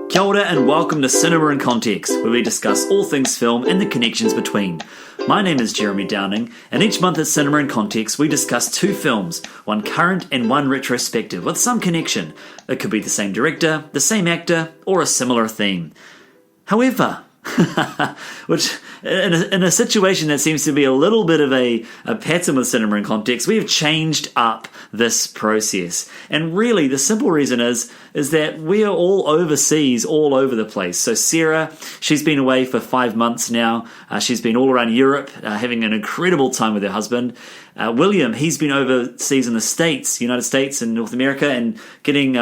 Kia ora and welcome to Cinema in Context, where we discuss all things film and the connections between. My name is Jeremy Downing, and each month at Cinema in Context we discuss two films, one current and one retrospective, with some connection. It could be the same director, the same actor, or a similar theme. However, which in a situation that seems to be a little bit of a pattern with Cinema in Context, we have changed up this process. And really, the simple reason is that we are all overseas, all over the place. So Sarah, she's been away for 5 months now. She's been all around Europe, having an incredible time with her husband. William, he's been overseas in the States, United States and North America, and getting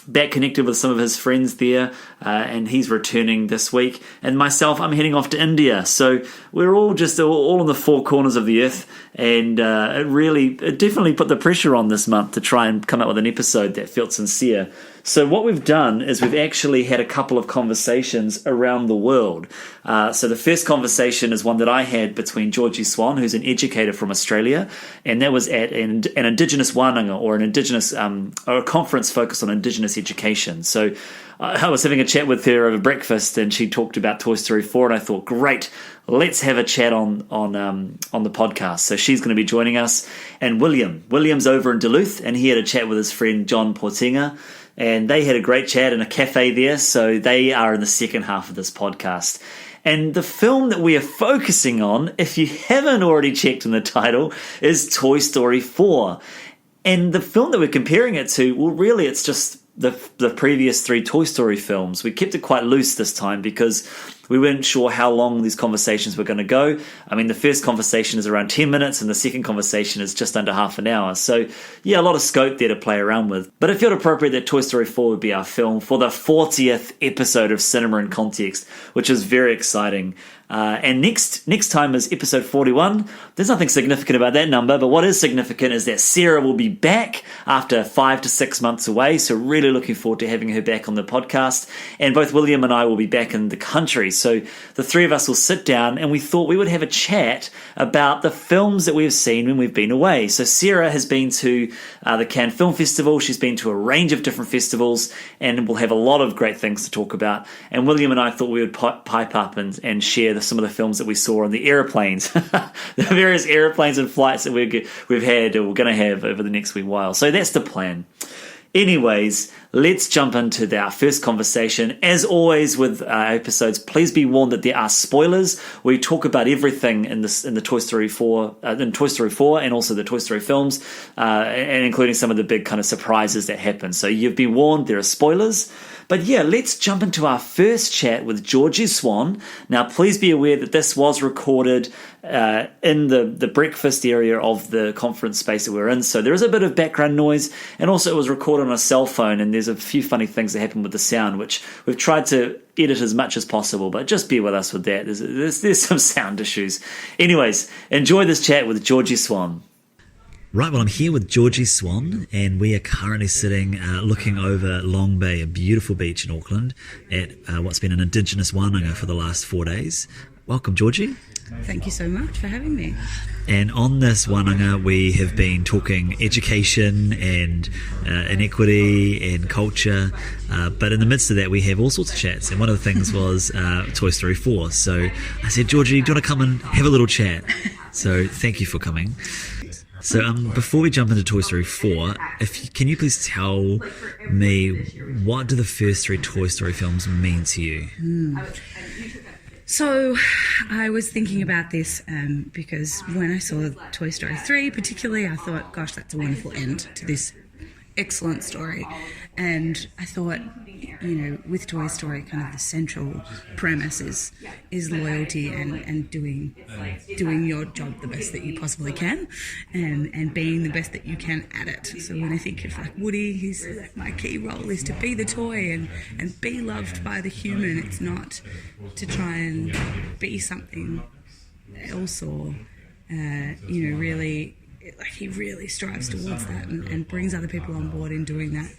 back connected with some of his friends there, and he's returning this week. And myself, I'm heading off to India. So we're all just all on the four corners of the earth, and it definitely put the pressure on this month to try and come up with an episode that felt sincere. So what we've done is we've actually had a couple of conversations around the world. So the first conversation is one that I had between Georgie Swan, who's an educator from Australia, and that was at an Indigenous wānanga, or an Indigenous or a conference focused on Indigenous education. So I was having a chat with her over breakfast, and she talked about Toy Story 4, and I thought, great, let's have a chat on the podcast. So she's going to be joining us. And William's over in Duluth, and he had a chat with his friend Jon Portinga, and they had a great chat in a cafe there. So they are in the second half of this podcast. And the film that we are focusing on, if you haven't already checked in the title, is Toy Story 4. And the film that we're comparing it to, well, really, it's just the previous three Toy Story films. We kept it quite loose this time because we weren't sure how long these conversations were going to go. I mean, the first conversation is around 10 minutes and the second conversation is just under half an hour. So, yeah, a lot of scope there to play around with. But it felt appropriate that Toy Story 4 would be our film for the 40th episode of Cinema in Context, which is very exciting. And next time is episode 41. There's nothing significant about that number, but what is significant is that Sarah will be back after 5 to 6 months away, so really looking forward to having her back on the podcast. And both William and I will be back in the country, so the three of us will sit down, and we thought we would have a chat about the films that we've seen when we've been away. So Sarah has been to the Cannes Film Festival, she's been to a range of different festivals, and we'll have a lot of great things to talk about. And William and I thought we would pipe up and share some of the films that we saw on the airplanes, the various airplanes and flights that we've had or we're going to have over the next wee while. So that's the plan. Anyways, let's jump into our first conversation. As always with episodes, please be warned that there are spoilers. We talk about everything in the Toy Story 4, and also the Toy Story films, and including some of the big kind of surprises that happen. So you've been warned, there are spoilers. But yeah, let's jump into our first chat with Georgie Swan. Now, please be aware that this was recorded in the breakfast area of the conference space that we're in. So there is a bit of background noise, and also it was recorded on a cell phone, and there's a few funny things that happen with the sound, which we've tried to edit as much as possible, but just bear with us with that. There's some sound issues. Anyways, enjoy this chat with Georgie Swan. Right, well, I'm here with Georgie Swan, and we are currently sitting looking over Long Bay, a beautiful beach in Auckland, at what's been an Indigenous wānanga for the last 4 days. Welcome, Georgie. Thank you so much for having me. And on this wānanga, we have been talking education and inequity and culture, but in the midst of that, we have all sorts of chats, and one of the things was Toy Story 4. So I said, Georgie, do you want to come and have a little chat? So thank you for coming. So before we jump into Toy Story 4, can you please tell me, what do the first three Toy Story films mean to you? So I was thinking about this because when I saw Toy Story 3 particularly, I thought, gosh, that's a wonderful end to this excellent story. And I thought, with Toy Story, kind of the central premise is loyalty and doing your job the best that you possibly can, and being the best that you can at it. So when I think of like Woody, my key role is to be the toy and be loved by the human. It's not to try and be something else or really he really strives towards that and brings other people on board in doing that.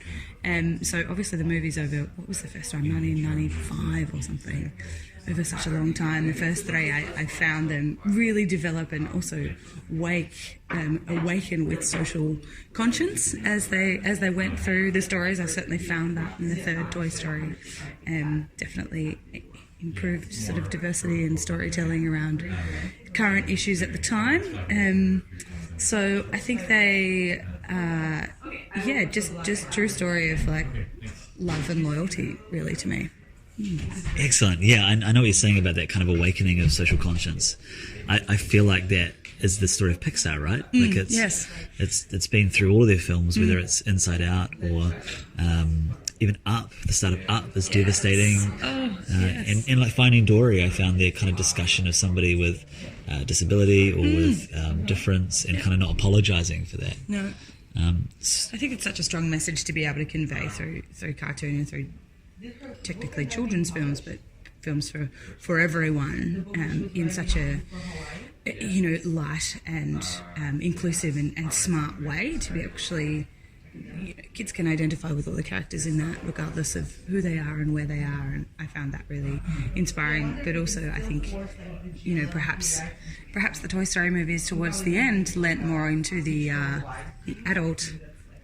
And so obviously the movie's over, what was the first time, 1995 or something, over such a long time. The first three, I found them really develop and also awaken with social conscience as they went through the stories. I certainly found that in the third Toy Story. Definitely improved sort of diversity and storytelling around current issues at the time. So I think they, just true story of like love and loyalty, really, to me. Excellent. Yeah, I know what you're saying about that kind of awakening of social conscience. I feel like that is the story of Pixar, right? Like it's been through all of their films, whether it's Inside Out or even Up. The start of Up is devastating. And like Finding Dory, I found their kind of discussion of somebody with disability or with difference and kind of not apologising for that. No. I think it's such a strong message to be able to convey through cartoon and through technically children's films, but films for everyone, in such a light and inclusive and smart way, to be actually, kids can identify with all the characters in that regardless of who they are and where they are, and I found that really inspiring. But also I think perhaps the Toy Story movies towards the end lent more into the adult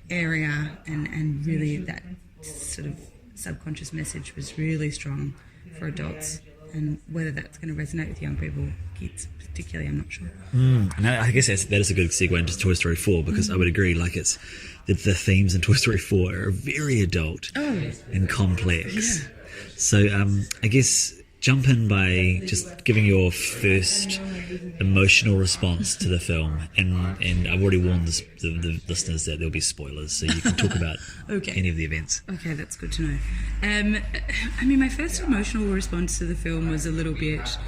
area, and really that sort of subconscious message was really strong for adults, and whether that's going to resonate with young people, kids particularly, I'm not sure. And I guess that is a good segue into Toy Story 4, because I would agree, like it's the themes in Toy Story 4 are very adult and complex. So I guess jump in by just giving your first emotional response to the film, and I've already warned the listeners that there'll be spoilers, so you can talk about any of the events. Okay, that's good to know. I mean, my first emotional response to the film was a little bit,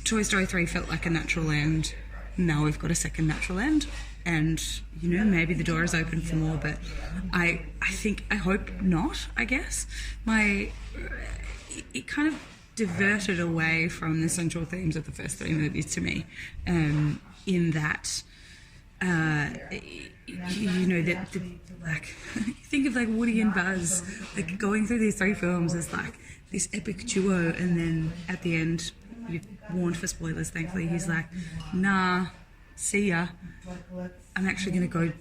Toy Story 3 felt like a natural end. Now we've got a second natural end, and maybe the door is open for more, but I hope not, I guess. It kind of diverted away from the central themes of the first three movies to me, in that, think of like Woody and Buzz, like going through these three films as like this epic duo, and then at the end, you've warned for spoilers, thankfully, he's like, nah, see ya, I'm actually going to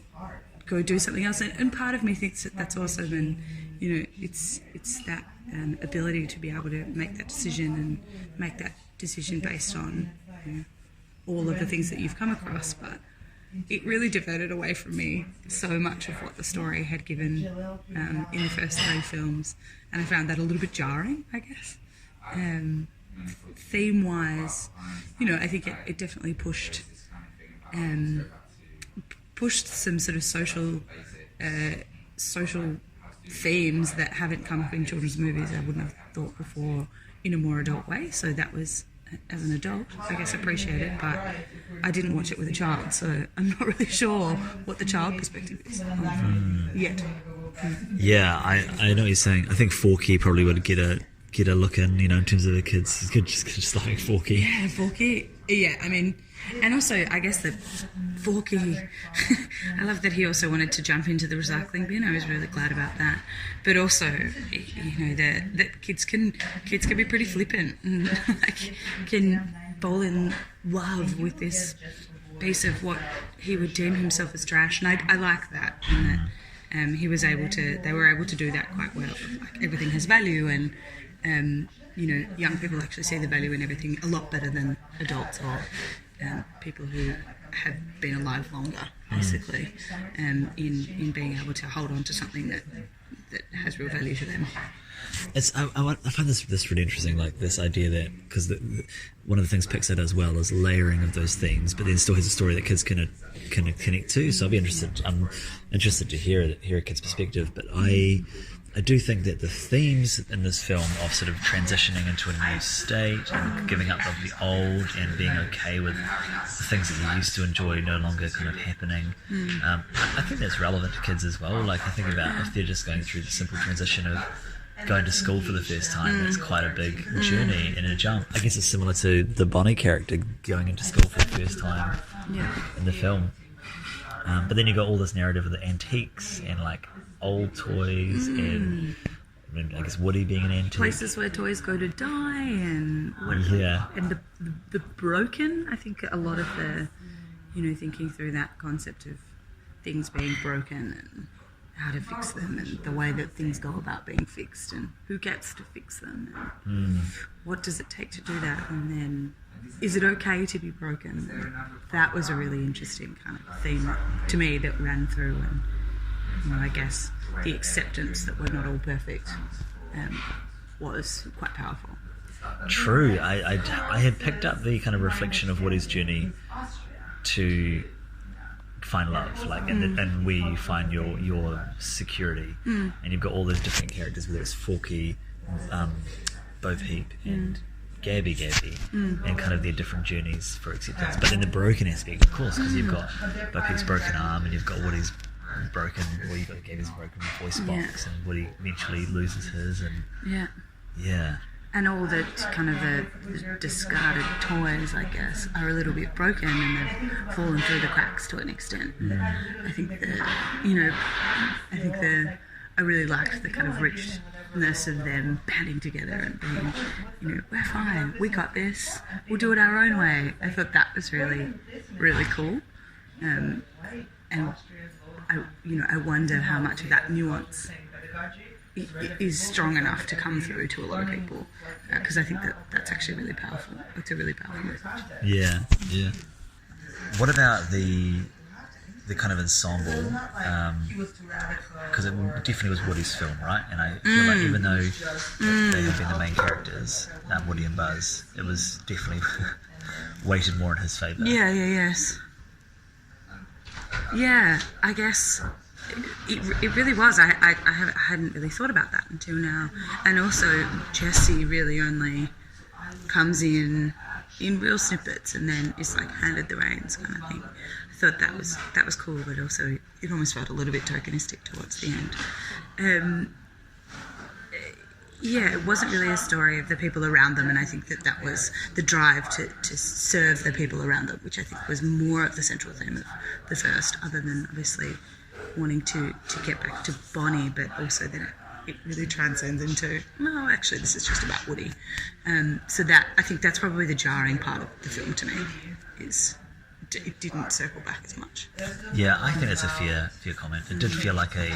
go do something else. And part of me thinks that's awesome, and it's that ability to be able to make that decision, and make that decision based on all of the things that you've come across. But it really diverted away from me so much of what the story had given in the first three films, and I found that a little bit jarring, I guess. Theme-wise, I think it definitely pushed some sort of social themes that haven't come up in children's movies, I wouldn't have thought before, in a more adult way. So that was, as an adult, I guess, appreciate it, but I didn't watch it with a child, so I'm not really sure what the child perspective is on the film yet. Yeah, I know what you're saying. I think Forky probably would get a look in, in terms of the kids. Just like Forky. Yeah, Forky. Yeah, I mean, and also, I guess that Forky, I love that he also wanted to jump into the recycling bin. I was really glad about that. But also, that kids can be pretty flippant and can fall in love with this piece of what he would deem himself as trash. And I like that, and that they were able to do that quite well. Like, everything has value, and young people actually see the value in everything a lot better than adults or people who have been alive longer, basically, in being able to hold on to something that has real value to them. I find this really interesting, like this idea that, because one of the things Pixar does well is layering of those themes, but then still has a story that kids can connect to. So I'm interested to hear a kid's perspective, but I do think that the themes in this film of sort of transitioning into a new state and giving up of the old and being okay with the things that you used to enjoy no longer kind of happening, I think that's relevant to kids as well. Like, I think about if they're just going through the simple transition of going to school for the first time. It's quite a big journey and a jump. I guess it's similar to the Bonnie character going into school for the first time in the film. But then you've got all this narrative of the antiques and like old toys and I guess Woody being an antique. Places where toys go to die and the broken. I think a lot of the, thinking through that concept of things being broken and how to fix them and the way that things go about being fixed and who gets to fix them and what does it take to do that, and then is it okay to be broken? And that was a really interesting kind of theme to me that ran through, and I guess the acceptance that we're not all perfect was quite powerful. True. I had picked up the kind of reflection of Woody's journey to find love, like, and we find your security, and you've got all those different characters, whether it's Forky, Bo Peep, and Gabby, and kind of their different journeys for acceptance. But then the broken aspect, of course, because you've got Bo Peep's broken arm, and you've got Woody's broken, well, you've got Gabby's broken voice box, and Woody eventually loses his, and and all the kind of the discarded toys, I guess, are a little bit broken and they've fallen through the cracks to an extent. I think I really liked the kind of richness of them banding together and being, we're fine, we got this, we'll do it our own way. I thought that was really, really cool. And I wonder how much of that nuance is strong enough to come through to a lot of people, because I think that's actually really powerful. It's a really powerful message. Yeah. What about the kind of ensemble? Because it definitely was Woody's film, right? And I feel like even though they have been the main characters, Woody and Buzz, it was definitely weighted more in his favour. Yes. Yeah, I guess it really was. I hadn't really thought about that until now. And also, Jesse really only comes in real snippets and then is like handed the reins kind of thing. I thought that was cool, but also it almost felt a little bit tokenistic towards the end. It wasn't really a story of the people around them, and I think that was the drive to serve the people around them, which I think was more of the central theme of the first, other than obviously wanting to get back to Bonnie, but also that it really transcends into, no, actually this is just about Woody. So that, I think that's probably the jarring part of the film to me, is it didn't circle back as much. Yeah, I think that's a fair comment. It did feel like a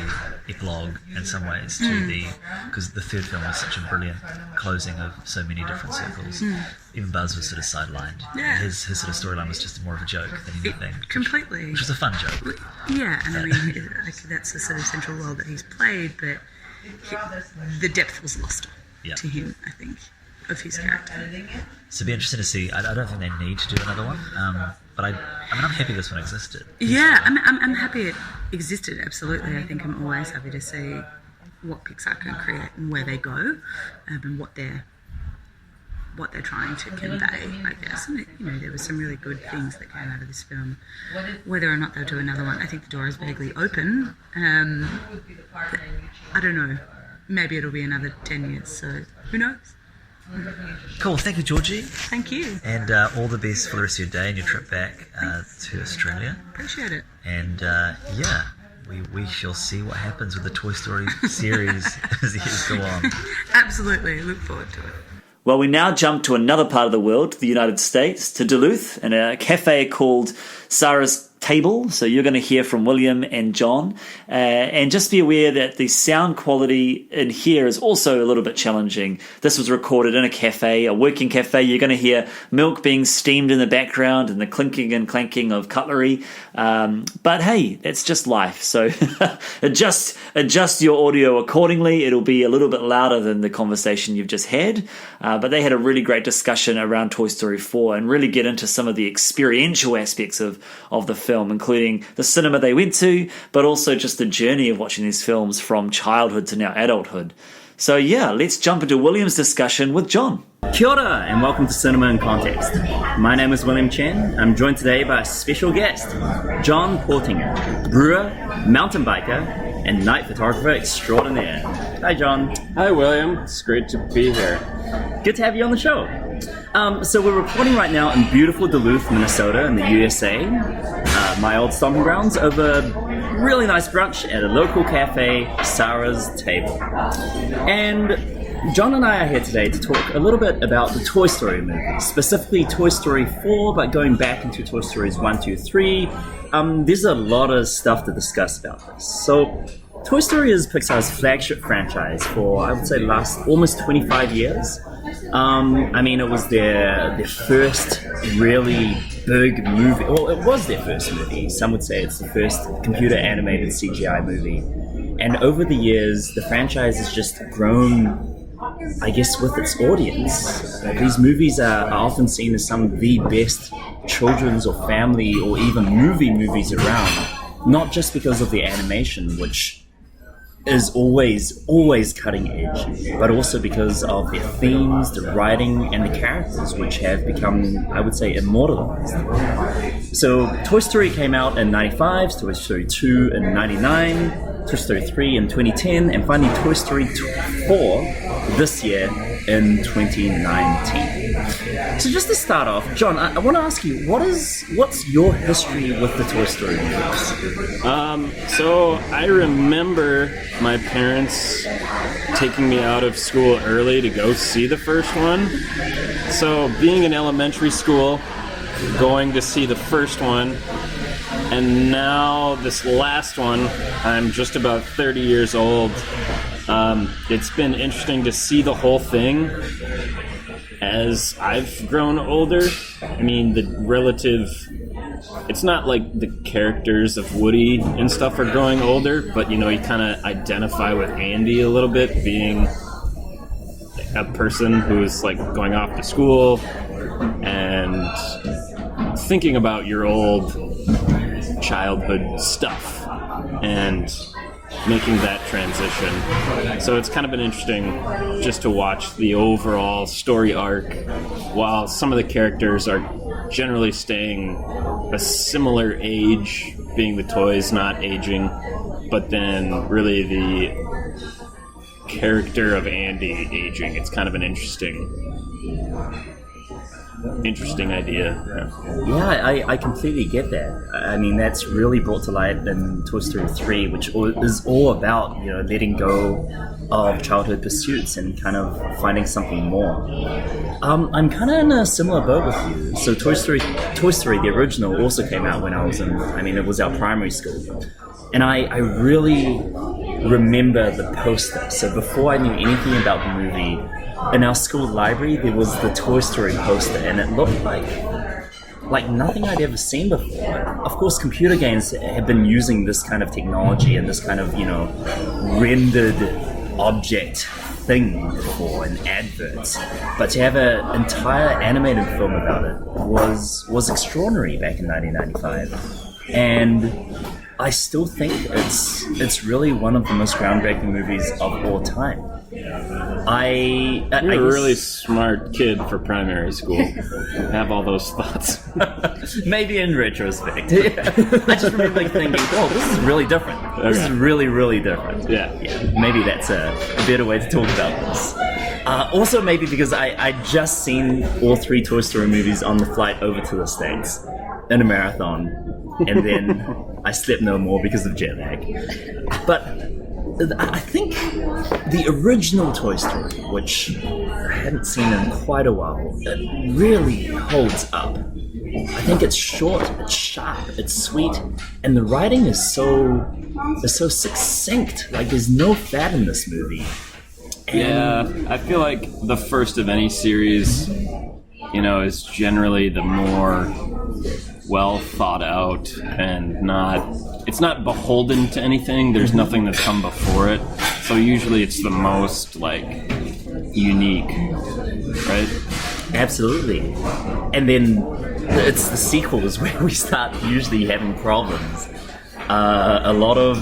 epilogue in some ways to because the third film was such a brilliant closing of so many different circles. Even Buzz was sort of sidelined. Yeah. His sort of storyline was just more of a joke than anything. Completely. Which was a fun joke. Yeah, and I mean, that's the sort of central role that he's played, but the depth was lost to him, I think, of his character. So it'd be interesting to see. I don't think they need to do another one. But I'm happy this one existed. Yeah, I'm happy it existed, absolutely. I think I'm always happy to see what Pixar can create and where they go, and what they're trying to convey, I guess. And there were some really good things that came out of this film. Whether or not they'll do another one, I think the door is vaguely open. But I don't know. Maybe it'll be another 10 years, so who knows? Cool, thank you, Georgie. Thank you. And all the best for the rest of your day and your trip back to Australia. Appreciate it. And we shall see what happens with the Toy Story series as the years go on. Absolutely, look forward to it. Well, we now jump to another part of the world, the United States, to Duluth, in a cafe called Sarah's Table. So you're going to hear from William and Jon. And just be aware that the sound quality in here is also a little bit challenging. This was recorded in a cafe, a working cafe. You're going to hear milk being steamed in the background and the clinking and clanking of cutlery. But hey, that's just life. So adjust your audio accordingly. It'll be a little bit louder than the conversation you've just had. But they had a really great discussion around Toy Story 4 and really get into some of the experiential aspects of the film, including the cinema they went to, but also just the journey of watching these films from childhood to now adulthood. So yeah, let's jump into William's discussion with Jon. Kia ora and welcome to Cinema in Context. My name is William Chen. I'm joined today by a special guest, Jon Portinga, brewer, mountain biker, and night photographer extraordinaire. Hi, John. Hi, William. It's great to be here. Good to have you on the show. So we're recording right now in beautiful Duluth, Minnesota in the USA, my old stomping grounds, over really nice brunch at a local cafe, Sarah's Table. And John and I are here today to talk a little bit about the Toy Story movies, specifically Toy Story 4, but going back into Toy Stories 1, 2, 3. There's a lot of stuff to discuss about this. So Toy Story is Pixar's flagship franchise for, I would say, last almost 25 years. I mean, it was their first really big movie. Well, it was their first movie. Some would say it's the first computer-animated CGI movie. And over the years, the franchise has just grown, I guess, with its audience. These movies are often seen as some of the best children's or family or even movies around. Not just because of the animation, which is always cutting edge, but also because of their themes, the writing, and the characters, which have become, I would say, immortalized. So Toy Story came out in 95, Toy Story 2 in 99, Toy Story 3 in 2010, and finally Toy Story 4 this year in 2019. So just to start off, John, I want to ask you, what's your history with the Toy Story movies? So I remember my parents taking me out of school early to go see the first one. So being in elementary school, going to see the first one, and now this last one, I'm just about 30 years old. It's been interesting to see the whole thing as I've grown older. I mean, it's not like the characters of Woody and stuff are growing older, but you kind of identify with Andy a little bit, being a person who's like going off to school and thinking about your old childhood stuff and making that transition. So it's kind of been interesting just to watch the overall story arc, while some of the characters are generally staying a similar age, being the toys not aging, but then really the character of Andy aging. It's kind of an interesting idea. Yeah, I completely get that. I mean, that's really brought to light in Toy Story 3, which is all about, letting go of childhood pursuits and kind of finding something more. I'm kind of in a similar boat with you. So Toy Story, the original, also came out when it was our primary school. And I really remember the poster. So before I knew anything about the movie, in our school library, there was the Toy Story poster, and it looked like nothing I'd ever seen before. Of course, computer games have been using this kind of technology and this kind of, rendered object thing before in adverts. But to have an entire animated film about it was extraordinary back in 1995. And I still think it's really one of the most groundbreaking movies of all time. You're a really smart kid for primary school. Have all those thoughts. Maybe in retrospect. I just remember thinking, oh, this is really different. Okay. This is really, really different. Yeah. Maybe that's a better way to talk about this. Also, maybe because I just seen all 3 Toy Story movies on the flight over to the States in a marathon, and then I slept no more because of jet lag. But I think the original Toy Story, which I hadn't seen in quite a while, it really holds up. I think it's short, it's sharp, it's sweet, and the writing is so succinct. Like, there's no fat in this movie. Yeah, I feel like the first of any series, is generally the more well thought out and it's not beholden to anything. There's nothing that's come before it. So usually it's the most unique, right? Absolutely. And then it's the sequels where we start usually having problems. A lot of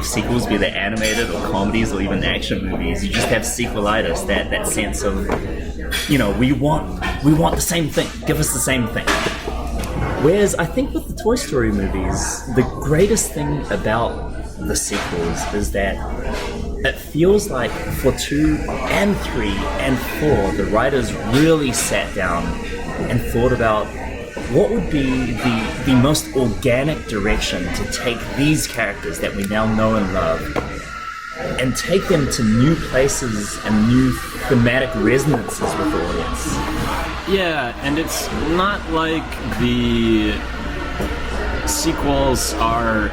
sequels, be they animated or comedies or even action movies, you just have sequelitis, that sense of, we want the same thing. Give us the same thing. Whereas I think with the Toy Story movies, the greatest thing about the sequels is that it feels like for 2 and 3 and 4, the writers really sat down and thought about what would be the most organic direction to take these characters that we now know and love and take them to new places and new thematic resonances with the audience. Yeah, and it's not like the sequels are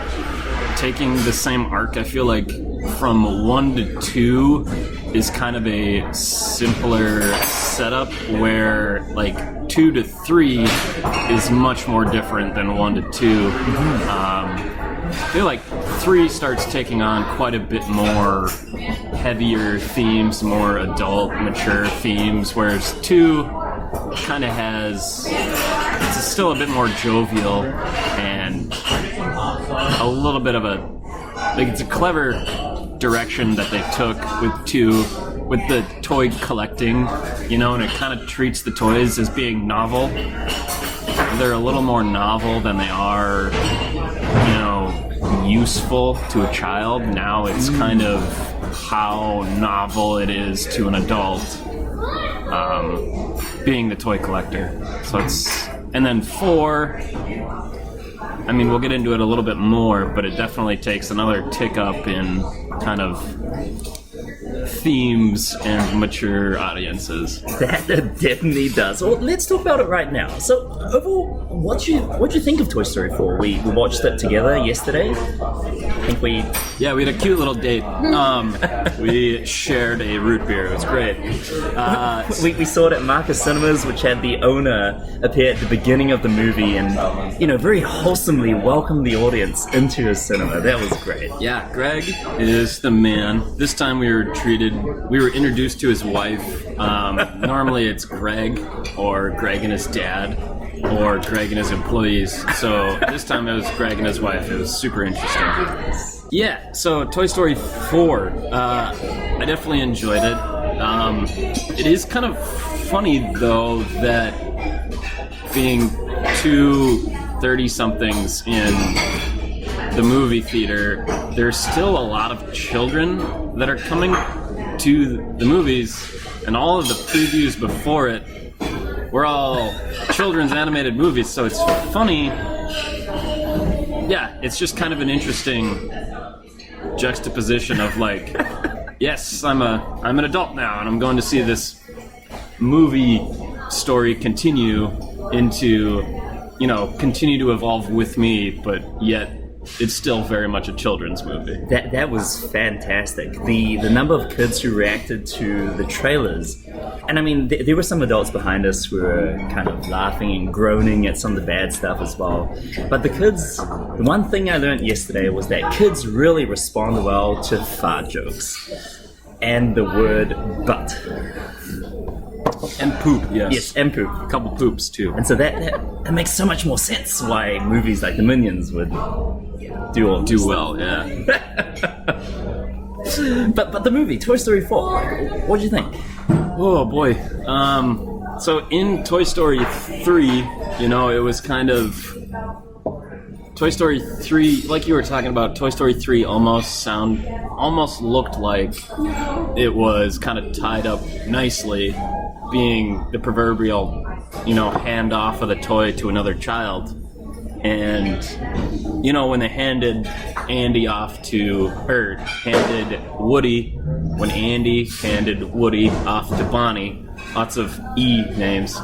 taking the same arc. I feel like from 1 to 2 is kind of a simpler setup, where like 2 to 3 is much more different than 1 to 2. I feel like 3 starts taking on quite a bit more heavier themes, more adult, mature themes, whereas 2 kind of has, it's still a bit more jovial and a little bit of a, like, it's a clever direction that they took with 2, with the toy collecting, you know, and it kind of treats the toys as being novel. They're a little more novel than they are, you know, useful to a child. Now it's kind of how novel it is to an adult, being the toy collector. So it's, and then 4, I mean, we'll get into it a little bit more, but it definitely takes another tick up in kind of themes and mature audiences. That definitely does. Well, let's talk about it right now. So, overall, what'd you think of Toy Story 4? We watched it together yesterday. I think we had a cute little date. We shared a root beer. It was great. we saw it at Marcus Cinemas, which had the owner appear at the beginning of the movie and, you know, very wholesomely welcome the audience into his cinema. That was great. Yeah, Greg is the man. This time we were introduced to his wife. Normally it's Greg, or Greg and his dad, or Greg and his employees. So this time it was Greg and his wife. It was super interesting. Yeah, so Toy Story 4, I definitely enjoyed it. It is kind of funny, though, that being 2 30-somethings in the movie theater, there's still a lot of children that are coming to the movies, and all of the previews before it were all children's animated movies, so it's funny. Yeah, it's just kind of an interesting juxtaposition of like, yes, I'm an adult now, and I'm going to see this movie story continue to evolve with me, but yet it's still very much a children's movie. That was fantastic. The number of kids who reacted to the trailers, and I mean, there were some adults behind us who were kind of laughing and groaning at some of the bad stuff as well. But the kids, the one thing I learned yesterday was that kids really respond well to fart jokes and the word butt. And poop, yes. Yes, and poop. A couple poops, too. And so that makes so much more sense why movies like The Minions would do well, yeah. But the movie, Toy Story 4, what did you think? Oh, boy. So in Toy Story 3, you know, it was kind of... Toy Story 3, like you were talking about, Toy Story 3 almost looked like it was kind of tied up nicely, being the proverbial, you know, hand off of the toy to another child. And, you know, when they handed Woody, when Andy handed Woody off to Bonnie, lots of E names,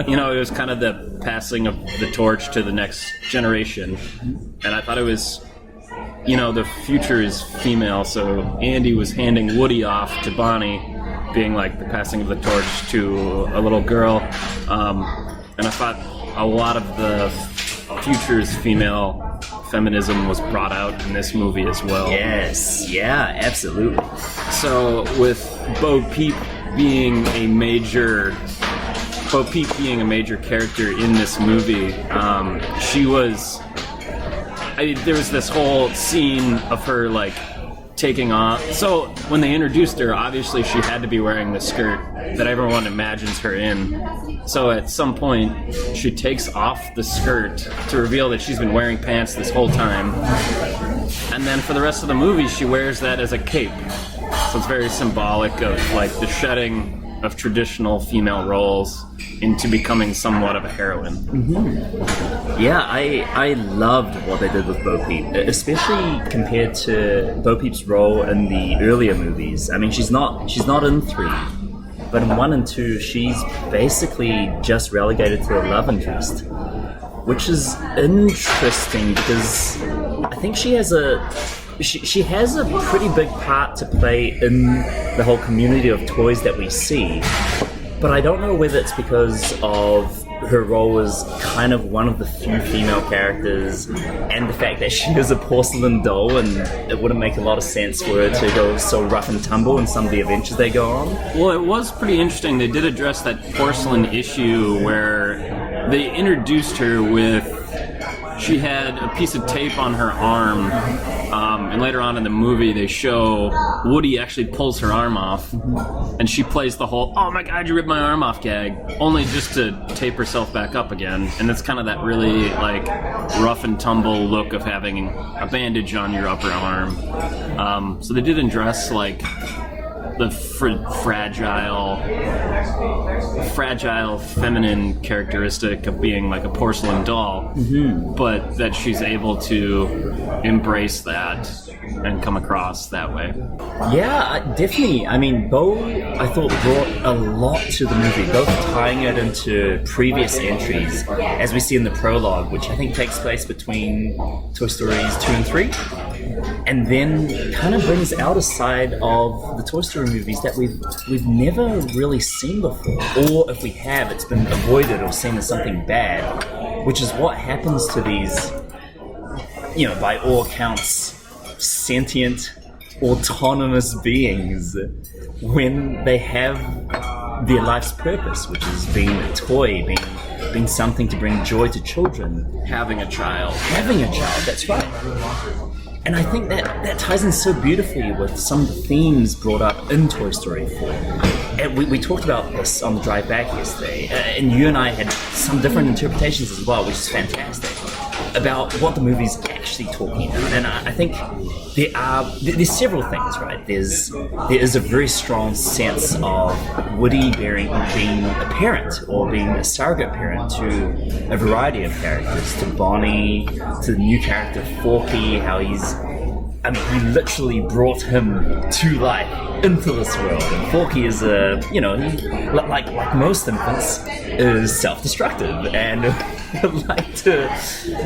you know, it was kind of the passing of the torch to the next generation. And I thought it was, you know, the future is female, so Andy was handing Woody off to Bonnie, being like the passing of the torch to a little girl. And I thought a lot of the future's female feminism was brought out in this movie as well. Yes, yeah, absolutely. So with Bo Peep being a major character in this movie, there was this whole scene of her like taking off. So when they introduced her, obviously she had to be wearing the skirt that everyone imagines her in. So at some point, she takes off the skirt to reveal that she's been wearing pants this whole time. And then for the rest of the movie, she wears that as a cape. So it's very symbolic of like the shedding of traditional female roles into becoming somewhat of a heroine. Yeah, I loved what they did with Bo Peep, especially compared to Bo Peep's role in the earlier movies. I mean, she's not in 3, but in 1 and 2, she's basically just relegated to a love interest, which is interesting because I think she has a pretty big part to play in the whole community of toys that we see. But I don't know whether it's because of her role as kind of one of the few female characters and the fact that she is a porcelain doll and it wouldn't make a lot of sense for her to go so rough and tumble in some of the adventures they go on. Well, it was pretty interesting. They did address that porcelain issue where they introduced her with... She had a piece of tape on her arm, and later on in the movie they show Woody actually pulls her arm off, and she plays the whole "oh my god, you ripped my arm off" gag, only just to tape herself back up again. And it's kind of that really like rough and tumble look of having a bandage on your upper arm. So they did address like the fragile feminine characteristic of being like a porcelain doll, but that she's able to embrace that and come across that way. Yeah, definitely. I mean, Bo, I thought, brought a lot to the movie, both tying it into previous entries, as we see in the prologue, which I think takes place between Toy Stories 2 and 3, and then kind of brings out a side of the Toy Story movies that we've never really seen before, or if we have, it's been avoided or seen as something bad, which is what happens to these, you know, by all accounts, sentient, autonomous beings when they have their life's purpose, which is being a toy, being something to bring joy to children. Having a child, that's right. And I think that ties in so beautifully with some of the themes brought up in Toy Story 4. And we talked about this on the drive back yesterday, and you and I had some different interpretations as well, which is fantastic, about what the movie's actually talking about. And I think there's several things, right? There is a very strong sense of Woody being a parent, or being a surrogate parent to a variety of characters, to Bonnie, to the new character Forky, how he literally brought him to life into this world. And Forky is like most infants, is self-destructive and would like to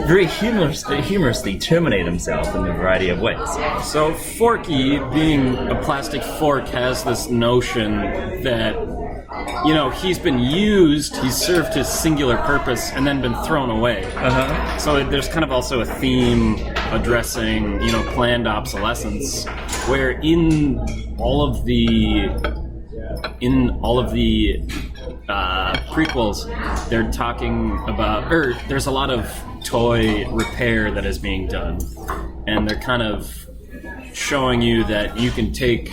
very humorously terminate himself in a variety of ways. So Forky, being a plastic fork, has this notion that, you know, he's been used, he's served his singular purpose, and then been thrown away. So there's kind of also a theme addressing, you know, planned obsolescence, where in all of the prequels, they're talking about, there's a lot of toy repair that is being done, and they're kind of showing you that you can take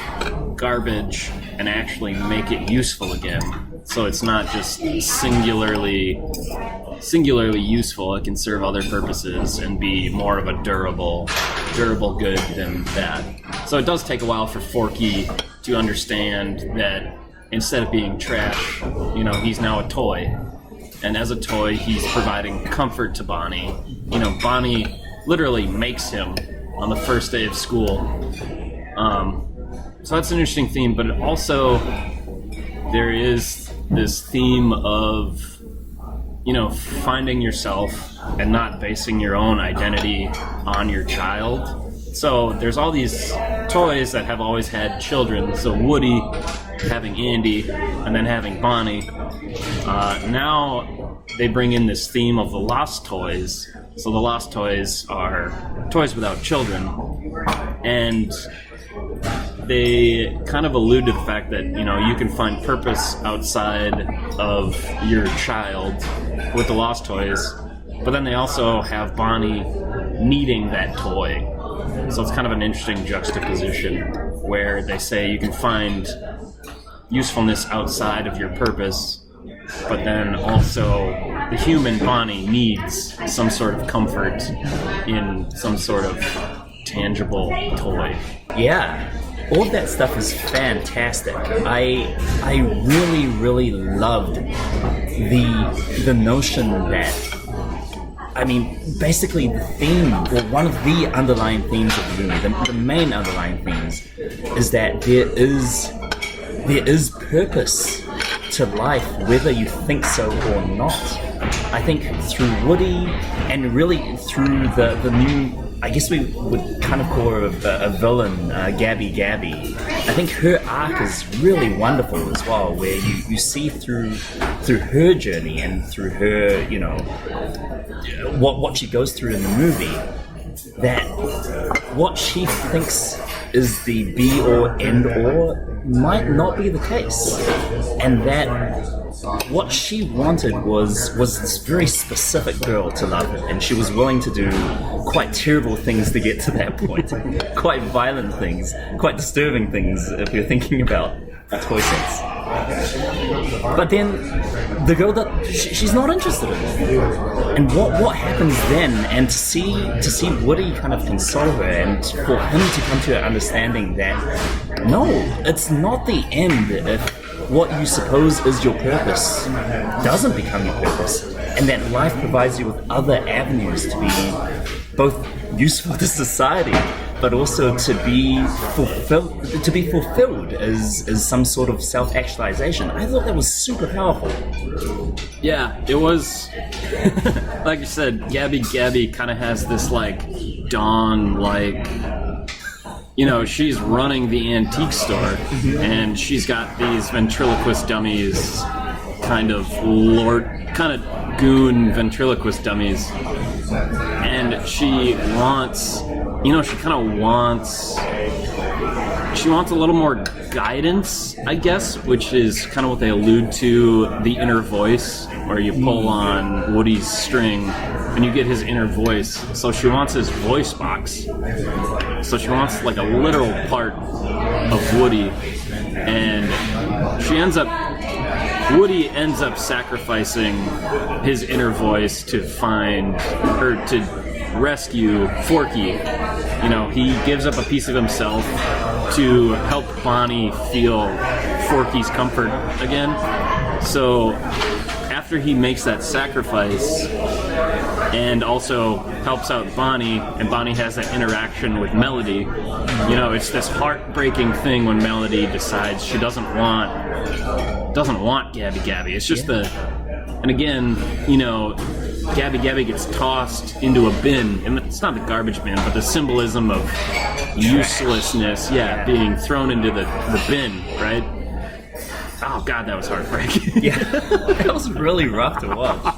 garbage and actually make it useful again. So it's not just singularly useful, it can serve other purposes and be more of a durable good than that. So it does take a while for Forky to understand that instead of being trash, you know, he's now a toy. And as a toy, he's providing comfort to Bonnie. You know, Bonnie literally makes him on the first day of school. So that's an interesting theme, but also there is this theme of, you know, finding yourself and not basing your own identity on your child. So there's all these toys that have always had children. So Woody having Andy and then having Bonnie. Now they bring in this theme of the lost toys. So the lost toys are toys without children. And they kind of allude to the fact that, you know, you can find purpose outside of your child with the lost toys, but then they also have Bonnie needing that toy. So it's kind of an interesting juxtaposition where they say you can find usefulness outside of your purpose, but then also the human Bonnie needs some sort of comfort in some sort of tangible toy. Yeah, all of that stuff is fantastic. I really loved the notion that, I mean, basically the theme, or one of the underlying themes of the movie, the main underlying themes, is that there is purpose to life, whether you think so or not. I think through Woody, and really through the new, I guess we would kind of call her a villain, Gabby. I think her arc is really wonderful as well, where you see through her journey and through her, you know, what she goes through in the movie, that what she thinks is the be or end or might not be the case, and that what she wanted was this very specific girl to love her, and she was willing to do quite terrible things to get to that point, quite violent things, quite disturbing things if you're thinking about a toy sense. But then the girl that she's not interested in, and what happens then, and to see Woody kind of console her, and for him to come to an understanding that no, it's not the end if what you suppose is your purpose doesn't become your purpose, and that life provides you with other avenues to be both useful to society, but also to be fulfilled as some sort of self-actualization. I thought that was super powerful. Yeah, it was. Like you said, Gabby kind of has this like Dawn, like, you know, she's running the antique store, and she's got these ventriloquist dummies, kind of goon ventriloquist dummies, and she wants, you know, she wants a little more guidance, I guess, which is kind of what they allude to, the inner voice, where you pull on Woody's string and you get his inner voice. So she wants his voice box. So she wants like a literal part of Woody, and Woody ends up sacrificing his inner voice to rescue Forky. You know, he gives up a piece of himself to help Bonnie feel Forky's comfort again. So after he makes that sacrifice and also helps out Bonnie, and Bonnie has that interaction with Melody, you know, it's this heartbreaking thing when Melody decides she doesn't want Gabby. It's just and again, you know, Gabby gets tossed into a bin, and it's not the garbage bin, but the symbolism of uselessness, being thrown into the bin, right? Oh God, that was heartbreaking. Yeah, that was really rough to watch.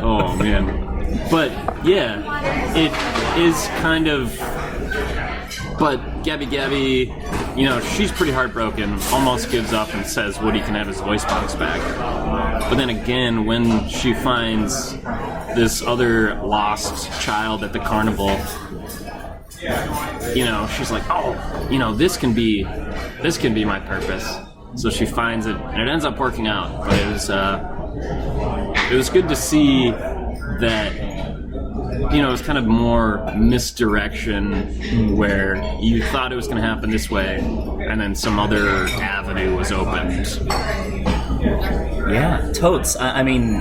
Oh man. But yeah, it is kind of, but Gabby, you know, she's pretty heartbroken, almost gives up and says Woody can have his voice box back. But then again, when she finds this other lost child at the carnival, you know, she's like, oh, you know, this can be my purpose. So she finds it, and it ends up working out. But it was good to see that, you know, it was kind of more misdirection where you thought it was going to happen this way, and then some other avenue was opened. Yeah, totes. I mean,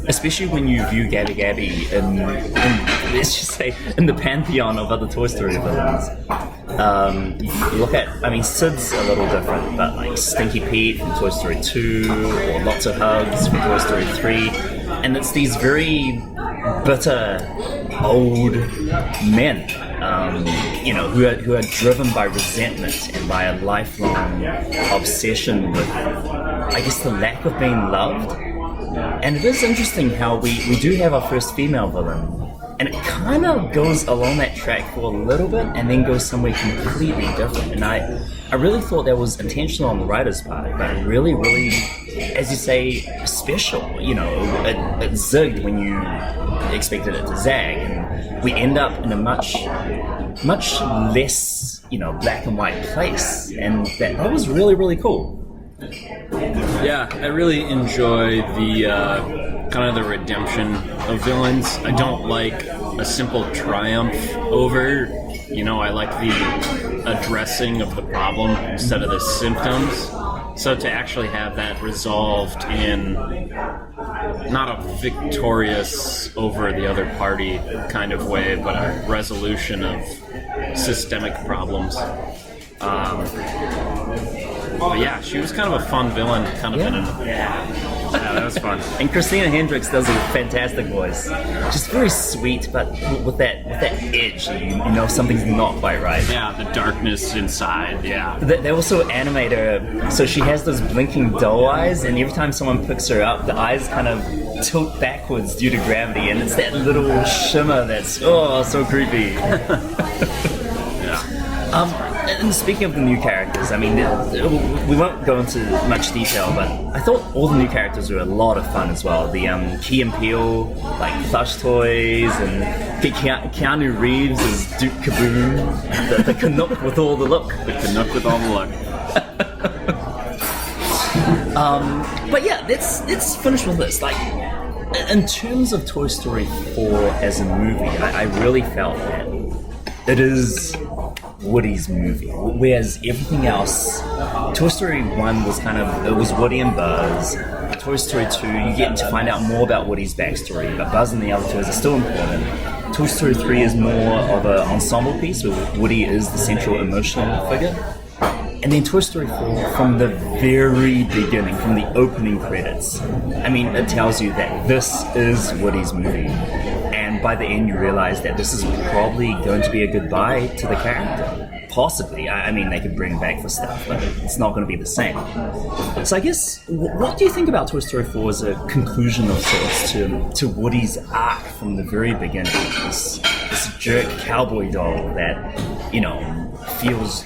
especially when you view Gabby in let's just say, in the pantheon of other Toy Story villains. You look at, I mean, Sid's a little different, but like Stinky Pete from Toy Story 2, or Lots of Hugs from Toy Story 3, and it's these very bitter, old men, you know, who are driven by resentment and by a lifelong obsession with, I guess, the lack of being loved. And it is interesting how we do have our first female villain, and it kind of goes along that track for a little bit and then goes somewhere completely different. And I really thought that was intentional on the writer's part, but really, as you say, special. You know, it zigged when you expected it to zag, and we end up in a much much less, black and white place, and that was really, really cool. Yeah, I really enjoy the kind of the redemption of villains. I don't like a simple triumph over, I like the addressing of the problem instead of the symptoms. So to actually have that resolved in not a victorious over the other party kind of way, but a resolution of systemic problems. But yeah, she was kind of a fun villain, yeah, that was fun. And Christina Hendricks does a fantastic voice. Just very sweet, but with that edge, something's not quite right. Yeah, the darkness inside, yeah. They also animate her, so she has those blinking doe eyes, and every time someone picks her up, the eyes kind of tilt backwards due to gravity, and it's that little shimmer that's, so creepy. And speaking of the new characters, I mean, we won't go into much detail, but I thought all the new characters were a lot of fun as well. The Key and Peele, like plush toys, and Keanu Reeves as Duke Kaboom, the Canuck with all the look. The Canuck with all the look. But yeah, let's finish with this. Like, in terms of Toy Story 4 as a movie, I really felt that it is Woody's movie, whereas everything else, Toy Story 1 was it was Woody and Buzz. Toy Story 2, you get to find out more about Woody's backstory, but Buzz and the other toys are still important. Toy Story 3 is more of an ensemble piece, where Woody is the central emotional figure. And then Toy Story 4, from the very beginning, from the opening credits, I mean, it tells you that this is Woody's movie. And by the end, you realize that this is probably going to be a goodbye to the character. Possibly. I mean, they could bring him back for stuff, but it's not going to be the same. So I guess, what do you think about Toy Story 4 as a conclusion of sorts to Woody's arc from the very beginning? This jerk cowboy doll that, feels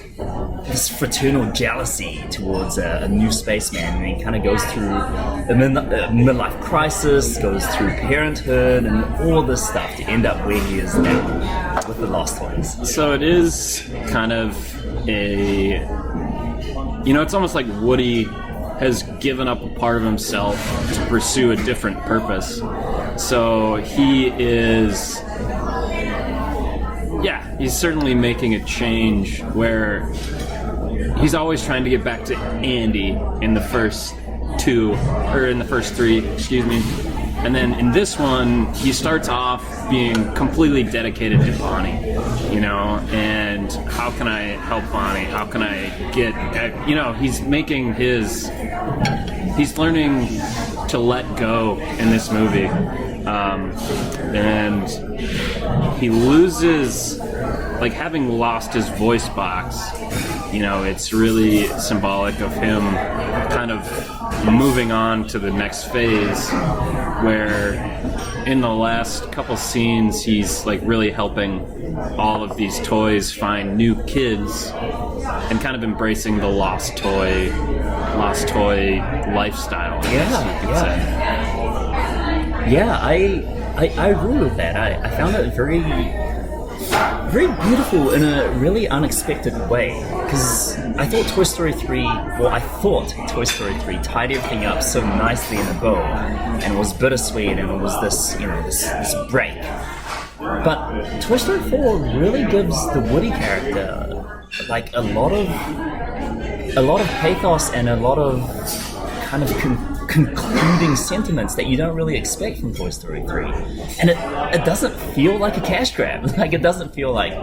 this fraternal jealousy towards a new spaceman, and he kind of goes through a midlife crisis, goes through parenthood, and all this stuff to end up where he is now with the Lost Toys. So it is kind of it's almost like Woody has given up a part of himself to pursue a different purpose. So he is... Yeah, he's certainly making a change where he's always trying to get back to Andy in the first three, excuse me. And then in this one, he starts off being completely dedicated to Bonnie, and how can I help Bonnie? How can I get, he's learning to let go in this movie. And he loses, having lost his voice box, it's really symbolic of him kind of moving on to the next phase, where in the last couple scenes he's really helping all of these toys find new kids and kind of embracing the lost toy lifestyle. Yeah, I agree with that. I found it very, very beautiful in a really unexpected way, because I thought Toy Story 3 tied everything up so nicely in a bow, and it was bittersweet, and it was this break. But Toy Story 4 really gives the Woody character a lot of pathos and a lot of kind of concluding sentiments that you don't really expect from Toy Story 3. And it doesn't feel like a cash grab. It doesn't feel like,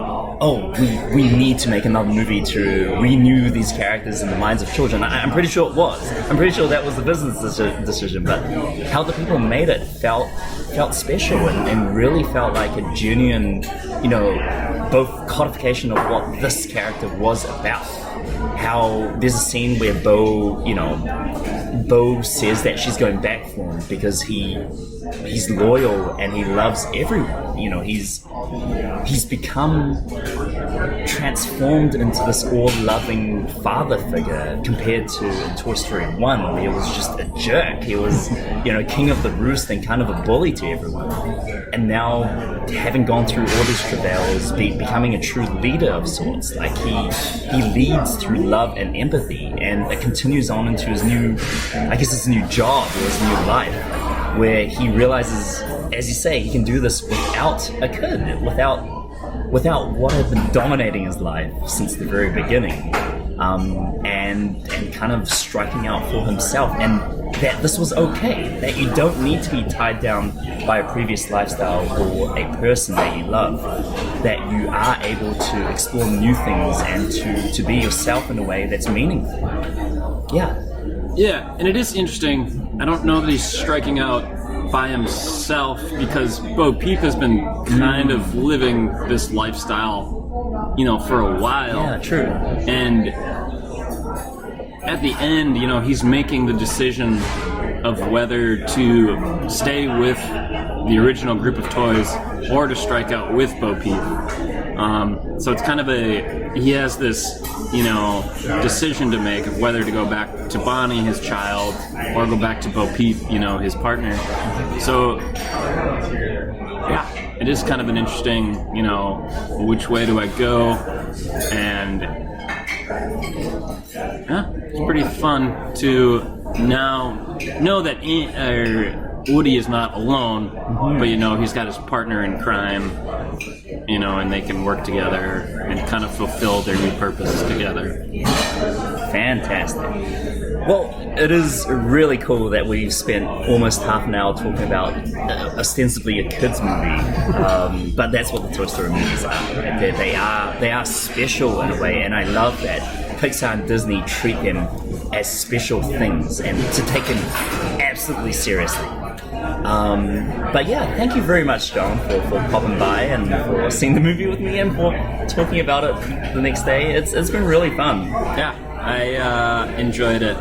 we need to make another movie to renew these characters in the minds of children. I'm pretty sure it was. I'm pretty sure that was the business decision, but how the people made it felt special and really felt like a genuine, both codification of what this character was about. How there's a scene where Bo says that she's going back for him because he's loyal and he loves everyone. He's he's become transformed into this all-loving father figure compared to in Toy Story 1, where he was just a jerk. He was, king of the roost and kind of a bully to everyone. And now, having gone through all these travails, becoming a true leader of sorts, like he leads through love and empathy, and it continues on into his new job or his new life, where he realizes, as you say, he can do this without a kid, without what had been dominating his life since the very beginning, and kind of striking out for himself, and that this was okay, that you don't need to be tied down by a previous lifestyle or a person that you love, that you are able to explore new things and to be yourself in a way that's meaningful. Yeah, and it is interesting. I don't know that he's striking out by himself, because Bo Peep has been kind of living this lifestyle, for a while. Yeah, true. And at the end, he's making the decision of whether to stay with the original group of toys or to strike out with Bo Peep. So it's kind of he has this, decision to make of whether to go back to Bonnie, his child, or go back to Bo Peep, his partner. So, yeah, it is kind of an interesting, which way do I go? And, yeah, it's pretty fun to now know that Woody is not alone, but he's got his partner in crime, and they can work together and kind of fulfill their new purpose together. Fantastic. Well, it is really cool that we've spent almost half an hour talking about ostensibly a kids movie, but that's what the Toy Story movies are. Right? They are special in a way, and I love that Pixar and Disney treat them as special things and to take them absolutely seriously. But yeah, thank you very much, Jon, for popping by and for seeing the movie with me and for talking about it the next day. It's been really fun. Yeah, I enjoyed it.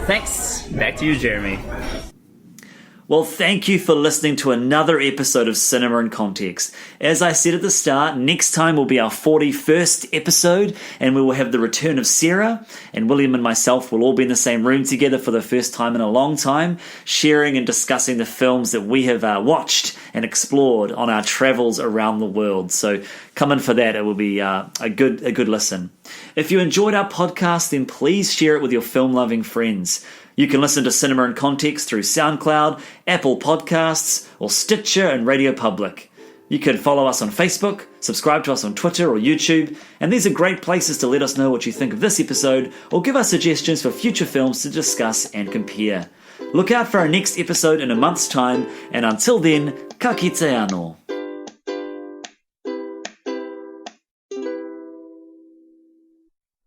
Thanks. Back to you, Jeremy. Well, thank you for listening to another episode of Cinema in Context. As I said at the start, next time will be our 41st episode, and we will have the return of Sarah, and William and myself will all be in the same room together for the first time in a long time, sharing and discussing the films that we have watched and explored on our travels around the world. So come in for that. It will be a good listen. If you enjoyed our podcast, then please share it with your film-loving friends. You can listen to Cinema in Context through SoundCloud, Apple Podcasts, or Stitcher and Radio Public. You can follow us on Facebook, subscribe to us on Twitter or YouTube, and these are great places to let us know what you think of this episode or give us suggestions for future films to discuss and compare. Look out for our next episode in a month's time, and until then, ka kite anō.